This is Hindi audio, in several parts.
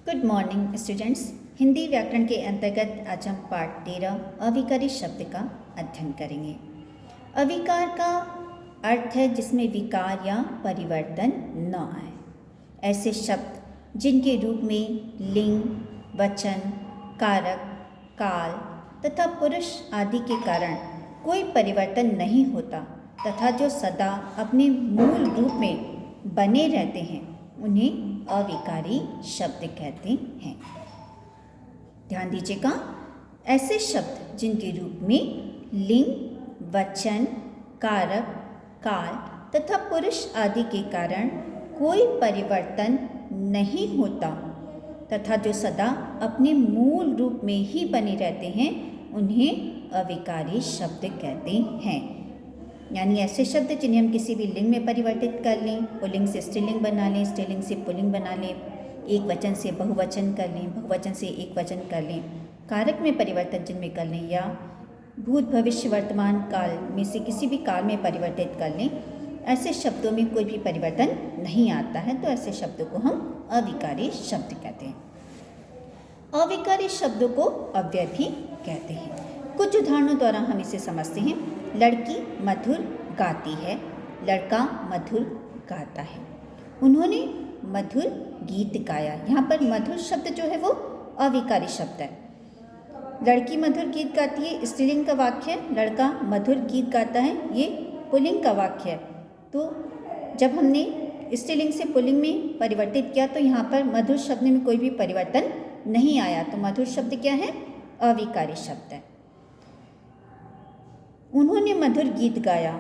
Good morning students. हिंदी व्याकरण के अंतर्गत आज हम पाठ 13 अविकारी शब्द का अध्ययन करेंगे। अविकार का अर्थ है जिसमें विकार या परिवर्तन न आए। ऐसे शब्द जिनके रूप में लिंग, वचन, कारक, काल तथा पुरुष आदि के कारण कोई परिवर्तन नहीं होता तथा जो सदा अपने मूल रूप में बने रहते हैं उन्हें अविकारी शब्द कहते हैं। ध्यान दीजिएगा, ऐसे शब्द जिनके रूप में लिंग, वचन, कारक, काल तथा पुरुष आदि के कारण कोई परिवर्तन नहीं होता तथा जो सदा अपने मूल रूप में ही बने रहते हैं उन्हें अविकारी शब्द कहते हैं। यानी ऐसे शब्द जिन्हें हम किसी भी लिंग में परिवर्तित कर लें, पुल्लिंग से स्त्रीलिंग बना लें, स्त्रीलिंग से पुल्लिंग बना लें, एक वचन से बहुवचन कर लें, बहुवचन से एक वचन कर लें, कारक में परिवर्तन जिनमें कर लें या भूत भविष्य वर्तमान काल में से किसी भी काल में परिवर्तित कर लें। ऐसे शब्दों में कोई भी परिवर्तन नहीं आता है तो ऐसे शब्दों को हम अविकारी शब्द कहते हैं। अविकारी शब्दों को अव्यय भी कहते हैं। कुछ उदाहरणों द्वारा हम इसे समझते हैं। लड़की मधुर गाती है, लड़का मधुर गाता है। उन्होंने मधुर गीत गाया। यहाँ पर मधुर शब्द जो है वो अविकारी शब्द है। लड़की मधुर गीत गाती है स्त्रीलिंग का वाक्य है, लड़का मधुर गीत गाता है ये पुल्लिंग का वाक्य है। तो जब हमने स्त्रीलिंग से पुल्लिंग में परिवर्तित किया तो यहाँ पर मधुर शब्द में कोई भी परिवर्तन नहीं आया, तो मधुर शब्द क्या है? अविकारी शब्द है। उन्होंने मधुर गीत गाया,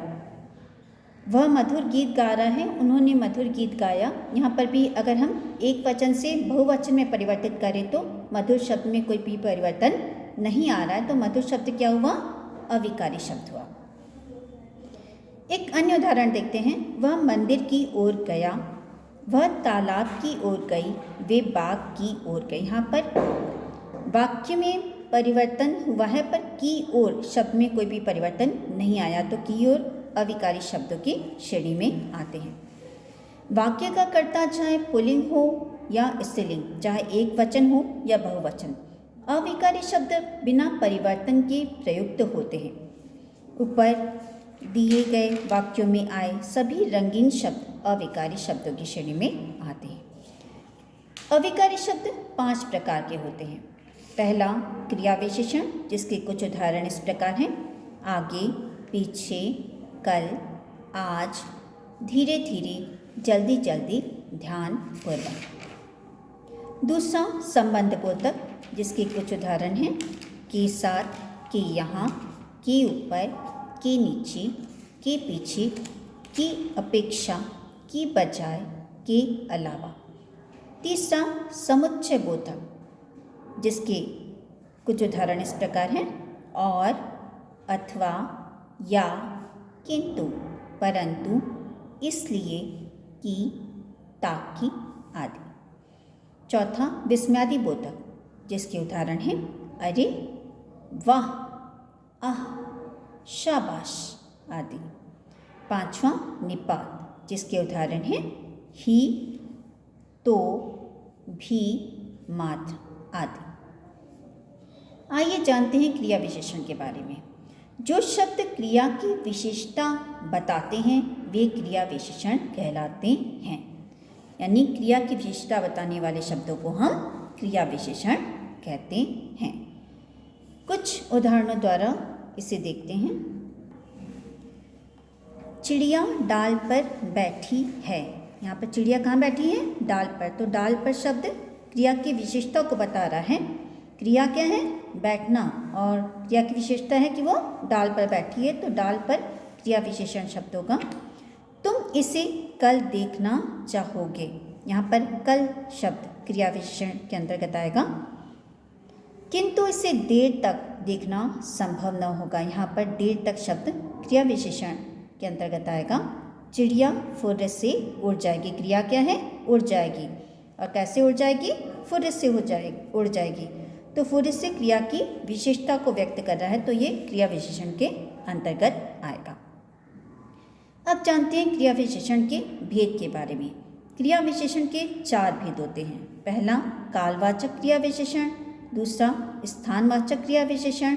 वह मधुर गीत गा रहा है, उन्होंने मधुर गीत गाया। यहाँ पर भी अगर हम एक वचन से बहुवचन में परिवर्तित करें तो मधुर शब्द में कोई भी परिवर्तन नहीं आ रहा है, तो मधुर शब्द क्या हुआ? अविकारी शब्द हुआ। एक अन्य उदाहरण देखते हैं। वह मंदिर की ओर गया, वह तालाब की ओर गई, वे बाग की ओर गई। यहाँ पर वाक्य में परिवर्तन हुआ है पर की ओर शब्द में कोई भी परिवर्तन नहीं आया, तो की ओर अविकारी शब्दों की श्रेणी में आते हैं। वाक्य का कर्ता चाहे पुल्लिंग हो या स्त्रीलिंग, चाहे एक वचन हो या बहुवचन, अविकारी शब्द बिना परिवर्तन के प्रयुक्त होते हैं। ऊपर दिए गए वाक्यों में आए सभी रंगीन शब्द अविकारी शब्दों की श्रेणी में आते हैं। अविकारी शब्द 5 प्रकार के होते हैं। पहला क्रिया विशेषण, जिसके कुछ उदाहरण इस प्रकार हैं। आगे, पीछे, कल, आज, धीरे धीरे, जल्दी जल्दी, ध्यान पूर्वक। दूसरा संबंध बोधक, जिसके कुछ उदाहरण हैं। के साथ, के यहाँ, के ऊपर, के नीचे, के पीछे, की अपेक्षा, की बजाय, के अलावा। तीसरा समुच्चय बोधक, जिसके कुछ उदाहरण इस प्रकार हैं। और, अथवा, या, किंतु, परंतु, इसलिए, कि, ताकि आदि। चौथा विस्मयादि बोधक, जिसके उदाहरण हैं अरे, वाह, आह, शाबाश आदि। पांचवा निपात, जिसके उदाहरण हैं ही, तो, भी, मात्र आदि। आइए जानते हैं क्रिया विशेषण के बारे में। जो शब्द क्रिया की विशेषता बताते हैं वे क्रिया विशेषण कहलाते हैं। यानी क्रिया की विशेषता बताने वाले शब्दों को हम क्रिया विशेषण कहते हैं। कुछ उदाहरणों द्वारा इसे देखते हैं। चिड़िया डाल पर बैठी है। यहाँ पर चिड़िया कहाँ बैठी है? डाल पर। तो डाल पर शब्द क्रिया की विशेषता को बता रहा है। क्रिया क्या है? बैठना, और क्रिया की विशेषता है कि वो डाल पर बैठी है, तो डाल पर क्रिया विशेषण शब्द होगा। तुम इसे कल देखना चाहोगे। यहाँ पर कल शब्द क्रिया विशेषण के अंतर्गत आएगा। किंतु इसे देर तक देखना संभव न होगा। यहाँ पर देर तक शब्द क्रिया विशेषण के अंतर्गत आएगा। चिड़िया फुर्र से उड़ जाएगी। क्रिया क्या है? उड़ जाएगी। और कैसे उड़ जाएगी? फुर्र से उड़ जाएगी। तो फुर्र से क्रिया की विशेषता को व्यक्त कर रहा है, तो ये क्रिया विशेषण के अंतर्गत आएगा। अब जानते हैं क्रिया विशेषण के भेद के बारे में। क्रिया विशेषण के 4 भेद होते हैं। पहला कालवाचक क्रिया विशेषण, दूसरा स्थानवाचक क्रिया विशेषण,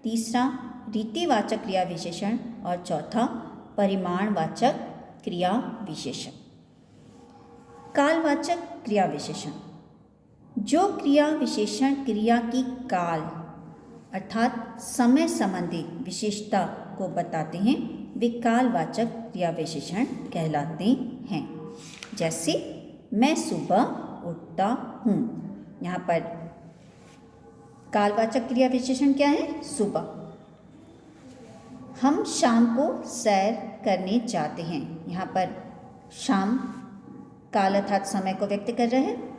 तीसरा रीतिवाचक क्रिया विशेषण और चौथा परिमाणवाचक क्रिया विशेषण। कालवाचक क्रिया विशेषण, जो क्रिया विशेषण क्रिया की काल अर्थात समय संबंधी विशेषता को बताते हैं वे कालवाचक क्रिया विशेषण कहलाते हैं। जैसे मैं सुबह उठता हूँ, यहाँ पर कालवाचक क्रिया विशेषण क्या है? सुबह। हम शाम को सैर करने जाते हैं, यहाँ पर शाम काल अर्थात समय को व्यक्त कर रहे हैं।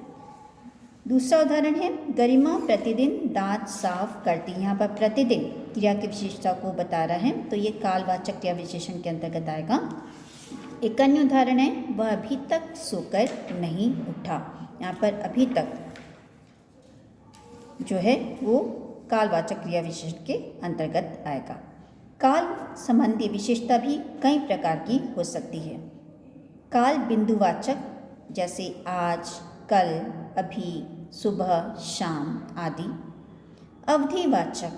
दूसरा उदाहरण है गरिमा प्रतिदिन दांत साफ करती है, यहाँ पर प्रतिदिन क्रिया की विशेषता को बता रहा है तो ये कालवाचक क्रिया विशेषण के अंतर्गत आएगा। एक अन्य उदाहरण है वह अभी तक सोकर नहीं उठा, यहाँ पर अभी तक जो है वो कालवाचक क्रिया विशेषण के अंतर्गत आएगा। काल संबंधी विशेषता भी कई प्रकार की हो सकती है। काल बिंदुवाचक जैसे आज, कल, अभी, सुबह, शाम आदि। अवधिवाचक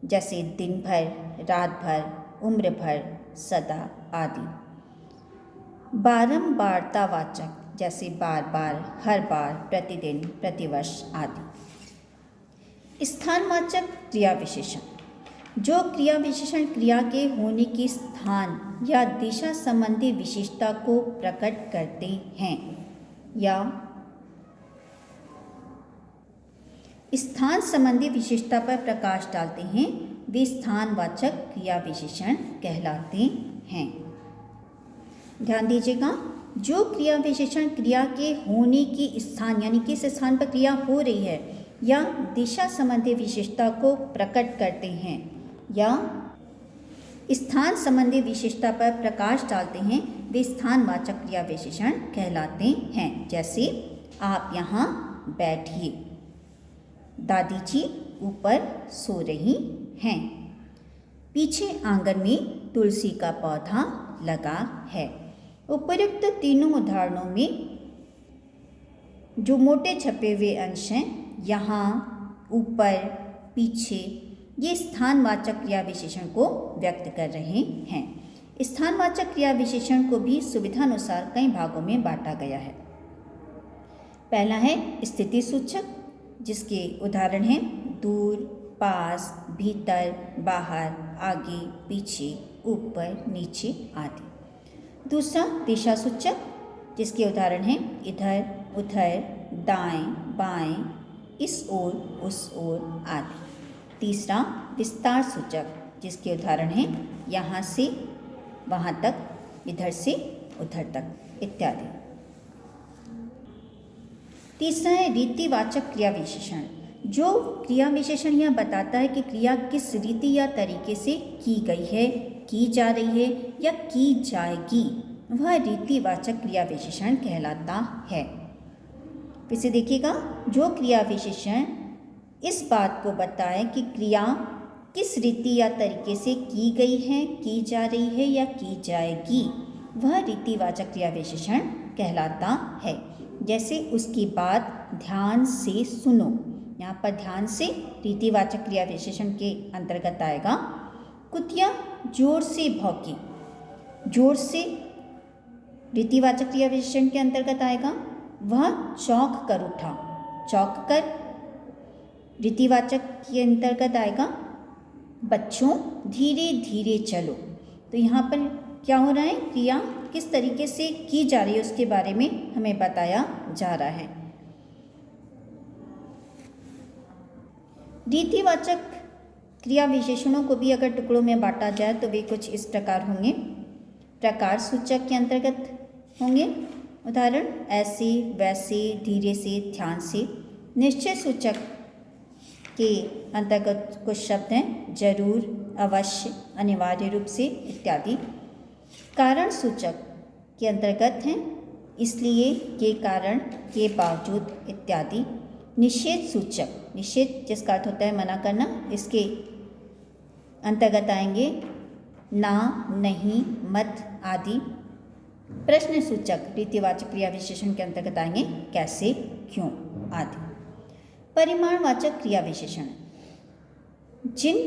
जैसे दिन भर, रात भर, उम्र भर, सदा आदि। बारंबारतावाचक जैसे बार बार, हर बार, प्रतिदिन, प्रतिवर्ष आदि। स्थानवाचक क्रिया विशेषण, जो क्रिया विशेषण क्रिया के होने के स्थान या दिशा संबंधी विशेषता को प्रकट करते हैं या स्थान संबंधी विशेषता पर प्रकाश डालते हैं वे स्थानवाचक क्रिया विशेषण कहलाते हैं। ध्यान दीजिएगा, जो क्रिया विशेषण क्रिया के होने की स्थान यानी किस स्थान पर क्रिया हो रही है या दिशा संबंधी विशेषता को प्रकट करते हैं या स्थान संबंधी विशेषता पर प्रकाश डालते हैं वे स्थानवाचक क्रिया विशेषण कहलाते हैं। जैसे आप यहाँ बैठिए, दादी जी ऊपर सो रही हैं, पीछे आंगन में तुलसी का पौधा लगा है। उपरोक्त तीनों उदाहरणों में जो मोटे छपे हुए अंश हैं यहाँ, ऊपर, पीछे, ये स्थानवाचक क्रिया विशेषण को व्यक्त कर रहे हैं। स्थानवाचक क्रिया विशेषण को भी सुविधानुसार कई भागों में बांटा गया है। पहला है स्थिति सूचक, जिसके उदाहरण हैं दूर, पास, भीतर, बाहर, आगे, पीछे, ऊपर, नीचे आदि। दूसरा दिशा सूचक, जिसके उदाहरण हैं इधर, उधर, दाएं, बाएं, इस ओर, उस ओर आदि। तीसरा विस्तार सूचक, जिसके उदाहरण हैं यहाँ से वहाँ तक, इधर से उधर तक इत्यादि। तीसरा है रीतिवाचक क्रिया विशेषण, जो क्रिया विशेषण यह बताता है कि क्रिया किस रीति या तरीके से की गई है, की जा रही है या की जाएगी, वह रीतिवाचक क्रिया विशेषण कहलाता है। फिर से देखिएगा, जो क्रिया विशेषण इस बात को बताए कि क्रिया किस रीति या तरीके से की गई है, की जा रही है या की जाएगी, वह रीतिवाचक क्रिया विशेषण कहलाता है। जैसे उसकी बात ध्यान से सुनो, यहाँ पर ध्यान से रीतिवाचक क्रिया विशेषण के अंतर्गत आएगा। कुतिया जोर से भौंकी, जोर से रीतिवाचक क्रिया विशेषण के अंतर्गत आएगा। वह चौंक कर उठा, चौंक कर रीतिवाचक के अंतर्गत आएगा। बच्चों धीरे धीरे चलो, तो यहाँ पर क्या हो रहा है, क्रिया किस तरीके से की जा रही है उसके बारे में हमें बताया जा रहा है। रीतिवाचक क्रिया विशेषणों को भी अगर टुकड़ों में बांटा जाए तो वे कुछ इस प्रकार होंगे। प्रकार सूचक के अंतर्गत होंगे उदाहरण ऐसे, वैसे, धीरे से, ध्यान से। निश्चय सूचक के अंतर्गत कुछ शब्द हैं जरूर, अवश्य, अनिवार्य रूप से इत्यादि। कारण सूचक के अंतर्गत हैं इसलिए, के कारण, के बावजूद इत्यादि। निषेध सूचक, निषेध जिसका अर्थ होता है मना करना, इसके अंतर्गत आएंगे ना, नहीं, मत आदि। प्रश्न सूचक रीतिवाचक क्रिया विशेषण के अंतर्गत आएंगे कैसे, क्यों आदि। परिमाणवाचक क्रिया विशेषण, जिन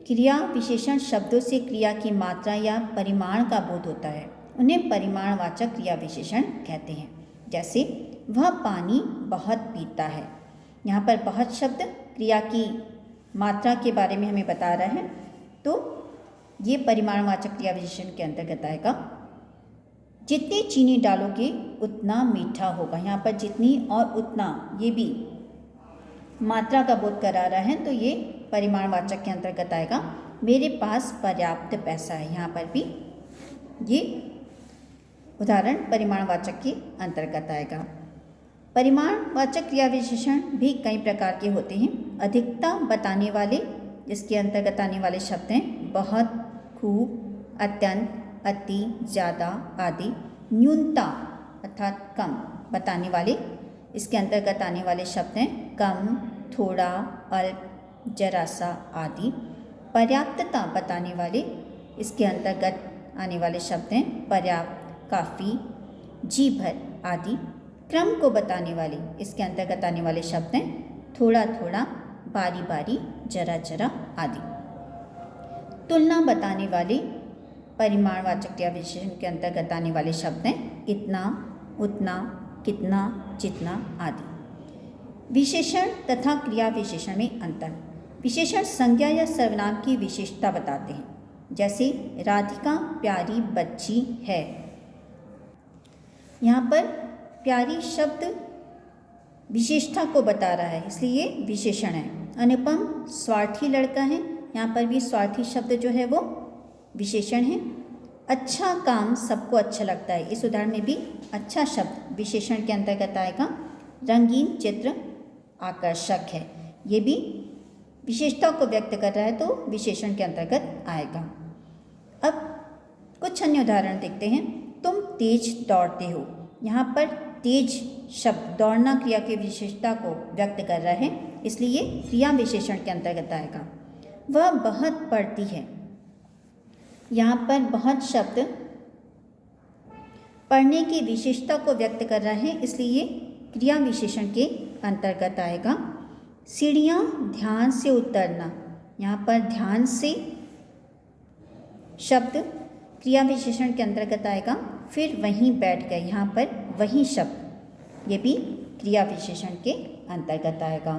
क्रिया विशेषण शब्दों से क्रिया की मात्रा या परिमाण का बोध होता है उन्हें परिमाणवाचक क्रिया विशेषण कहते हैं। जैसे वह पानी बहुत पीता है, यहाँ पर बहुत शब्द क्रिया की मात्रा के बारे में हमें बता रहा है, तो ये परिमाणवाचक क्रिया विशेषण के अंतर्गत आएगा। जितनी चीनी डालोगे उतना मीठा होगा, यहाँ पर जितनी और उतना ये भी मात्रा का बोध करा रहा है, तो ये परिमाणवाचक के अंतर्गत आएगा। मेरे पास पर्याप्त पैसा है, यहाँ पर भी ये उदाहरण परिमाणवाचक के अंतर्गत आएगा। परिमाणवाचक क्रिया विशेषण भी कई प्रकार के होते हैं। अधिकता बताने वाले, जिसके अंतर्गत आने वाले शब्द हैं बहुत, खूब, अत्यंत, अति, ज़्यादा आदि। न्यूनता अर्थात कम बताने वाले, इसके अंतर्गत आने वाले शब्द हैं कम, थोड़ा, अल्प, जरा सा आदि। पर्याप्तता बताने वाले, इसके अंतर्गत आने वाले शब्द हैं पर्याप्त, काफ़ी, जी भर आदि। क्रम को बताने वाले, इसके अंतर्गत आने वाले शब्द हैं थोड़ा थोड़ा, बारी बारी, जरा जरा आदि। तुलना बताने वाले परिमाणवाचक क्रिया विशेषण के अंतर्गत आने वाले शब्द हैं इतना, उतना, कितना, जितना आदि। विशेषण तथा क्रिया विशेषण में अंतर। विशेषण संज्ञा या सर्वनाम की विशेषता बताते हैं। जैसे राधिका प्यारी बच्ची है, यहाँ पर प्यारी शब्द विशेषता को बता रहा है, इसलिए विशेषण है। अनुपम स्वार्थी लड़का है, यहाँ पर भी स्वार्थी शब्द जो है वो विशेषण है। अच्छा काम सबको अच्छा लगता है, इस उदाहरण में भी अच्छा शब्द विशेषण के अंतर्गत आएगा। रंगीन चित्र आकर्षक है, ये भी विशेषता को व्यक्त कर रहा है, तो विशेषण के अंतर्गत आएगा। अब कुछ अन्य उदाहरण देखते हैं। तुम तेज दौड़ते हो, यहाँ पर तेज शब्द दौड़ना क्रिया की विशेषता को व्यक्त कर रहा है, इसलिए क्रिया विशेषण के अंतर्गत आएगा। वह बहुत पढ़ती है, यहाँ पर बहुत शब्द पढ़ने की विशेषता को व्यक्त कर रहा है, इसलिए क्रिया विशेषण के अंतर्गत आएगा। सीढ़ियाँ ध्यान से उतरना, यहाँ पर ध्यान से शब्द क्रिया विशेषण के अंतर्गत आएगा। फिर वहीं बैठ गए, यहाँ पर वहीं शब्द, ये भी क्रिया विशेषण के अंतर्गत आएगा।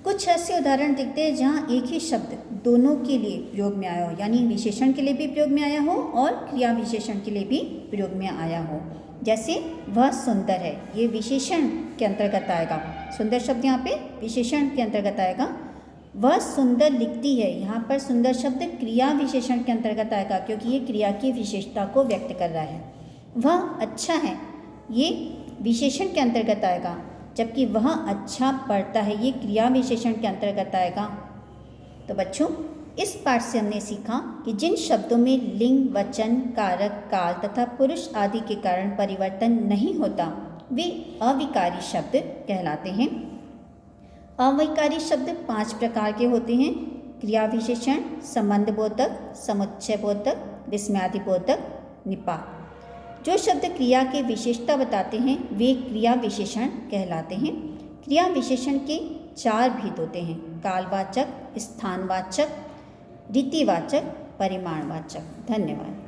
कुछ ऐसे उदाहरण देखते हैं जहाँ एक ही शब्द दोनों के लिए प्रयोग में आया हो, यानी विशेषण के लिए भी प्रयोग में आया हो और क्रिया विशेषण के लिए भी प्रयोग में आया हो। जैसे वह सुंदर है, ये विशेषण के अंतर्गत आएगा। सुंदर शब्द यहाँ पे विशेषण के अंतर्गत आएगा। वह सुंदर लिखती है, यहाँ पर सुंदर शब्द क्रिया विशेषण के अंतर्गत आएगा, क्योंकि ये क्रिया की विशेषता को व्यक्त कर रहा है। वह अच्छा है, ये विशेषण के अंतर्गत आएगा, जबकि वह अच्छा पढ़ता है, ये क्रिया विशेषण के अंतर्गत आएगा। तो बच्चों, इस पाठ से हमने सीखा कि जिन शब्दों में लिंग, वचन, कारक, काल तथा पुरुष आदि के कारण परिवर्तन नहीं होता वे अविकारी शब्द कहलाते हैं। अविकारी शब्द 5 प्रकार के होते हैं: क्रिया विशेषण, संबंध बोधक, समुच्चय बोधक, विस्मयादि बोधक, निपात। जो शब्द क्रिया की विशेषता बताते हैं वे क्रिया विशेषण कहलाते हैं। क्रिया विशेषण के 4 भेद होते हैं: कालवाचक, स्थानवाचक, रीतिवाचक, परिमाणवाचक। धन्यवाद।